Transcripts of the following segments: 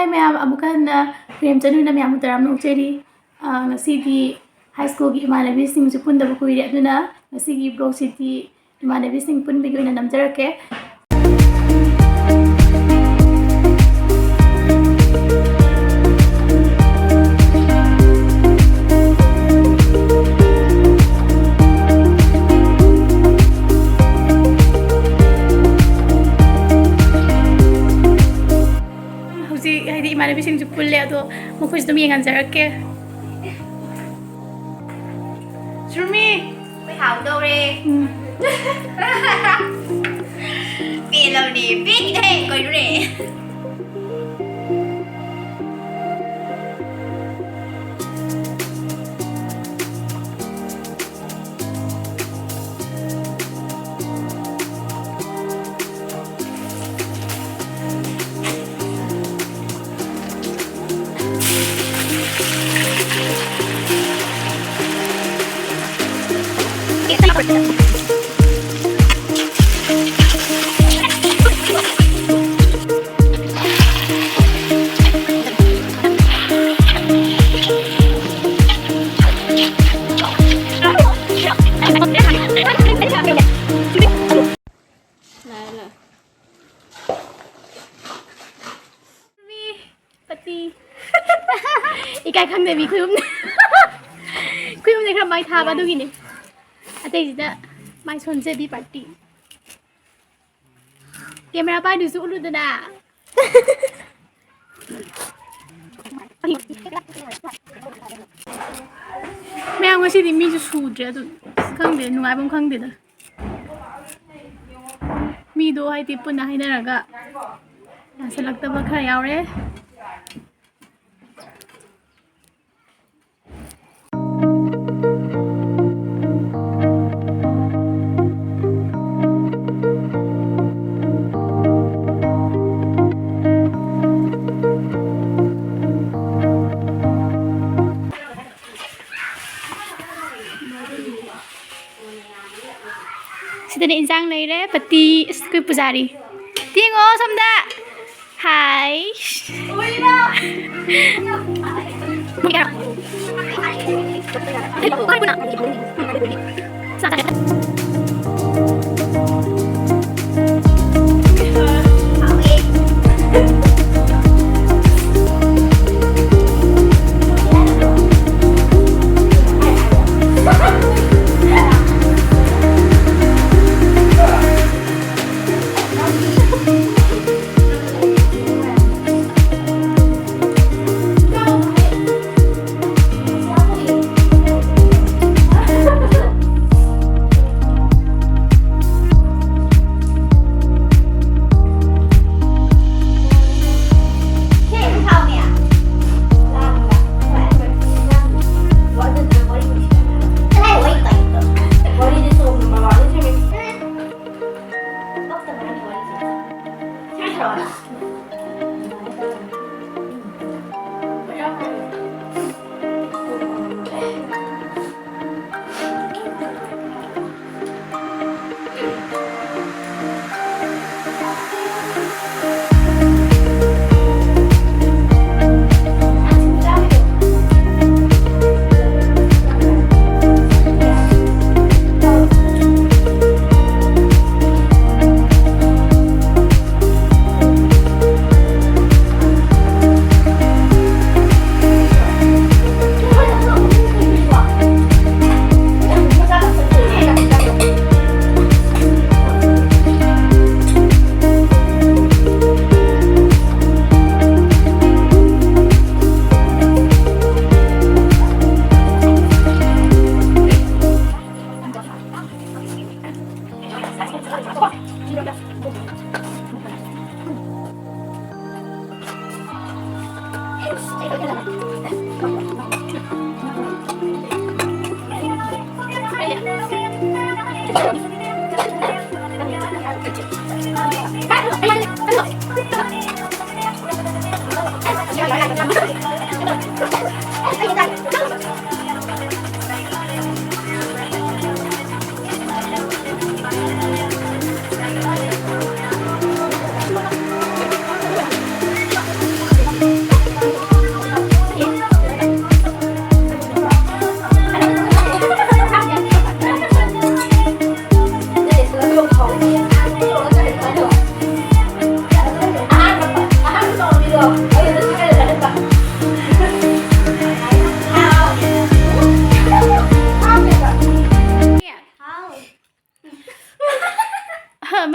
Hi ma'am, amukan frame chanu na ma'am taram nong cheri. Ngasi high school gi emanabising ju pun da bu kuiri aduna ngasi gi blog city emanabising pun bigi na namjarake. Emanabising ju pulle ado mukhuj dum yengan jarake. Surmi, Ôi hào đâu đi Vì lâu đi biết thế coi đúng nè Ikai khang de mi khuyum ne kra mai tha ba du gi ne atei ji da mai son je bi party camera pa du su lu da na me ang si di mi ju su je du khang de nuai bom khang de da mi do hai ti pun na hai na ra ga ya salak ta ba khara yaw re Sida insang lấy đấy, pati kui pujari. Tiếng ô xong đã. Hi.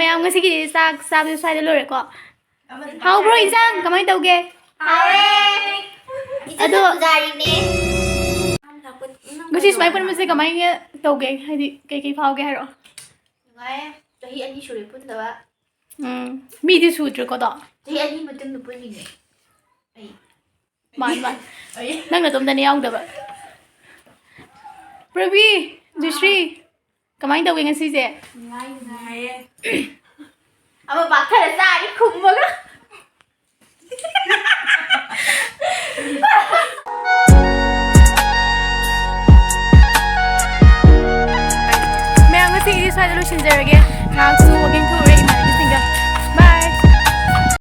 ꯃꯌꯥꯝ ꯉꯁꯤꯒꯤꯗꯤ ꯆꯥꯛ ꯆꯥꯕꯗꯨ ꯁ꯭ꯋꯥꯏꯗ ꯂꯣꯏꯔꯦꯀꯣ ꯍꯥꯎꯕ꯭ꯔꯣ ꯏꯟꯁꯥꯡ ꯀꯃꯥꯏꯅ ꯇꯧꯒꯦ ꯑꯗꯣ ꯖꯥꯔꯤꯅꯦ ꯉꯁꯤ ꯁꯨꯃꯥꯏꯅ ꯄꯨꯟꯕꯁꯦ ꯀꯃꯥꯏꯅ ꯇꯧꯒꯦ ꯍꯥꯏꯗꯤ ꯀꯩꯀꯩ ꯐꯥꯎꯒꯦ ꯍꯥꯏꯔꯛꯑꯣ ꯅꯨꯡꯉꯥꯏꯌꯦ ꯆꯍꯤ 2 ꯁꯨꯔꯦ ꯄꯨꯟꯗꯕ ꯃꯤꯗꯤ ꯁꯨꯗ꯭ꯔꯦꯀꯣꯗꯣ ꯆꯍꯤ 2 ꯃꯇꯨꯡꯗ ꯄꯨꯜꯂꯤꯅꯦ ꯑꯩ ꯃꯥꯟ ꯅꯪ ꯅꯇꯣꯝꯇꯅꯦ ꯌꯥꯎꯗꯕ ꯄ꯭ꯔꯕꯤ ꯖꯨꯁ꯭ꯔꯤ ꯀꯃꯥꯏꯅ ꯇꯧꯒꯦ ꯉꯁꯤꯁꯦ ꯅꯨꯡꯉꯥꯏꯌꯦ ꯑꯃ ꯄꯥꯛꯊꯔ ꯆꯥꯔꯤ ꯈꯨꯝꯃꯒ ꯃꯌꯥꯝ ꯉꯁꯤꯒꯤꯗꯤ ꯁ꯭ꯋꯥꯏꯗ ꯂꯣꯏꯁꯤꯟꯖꯔꯒꯦ ꯉꯥꯏꯍꯥꯛꯁꯨ ꯋꯥꯛꯀꯤꯡ ꯊꯣꯛꯎꯔꯒꯦ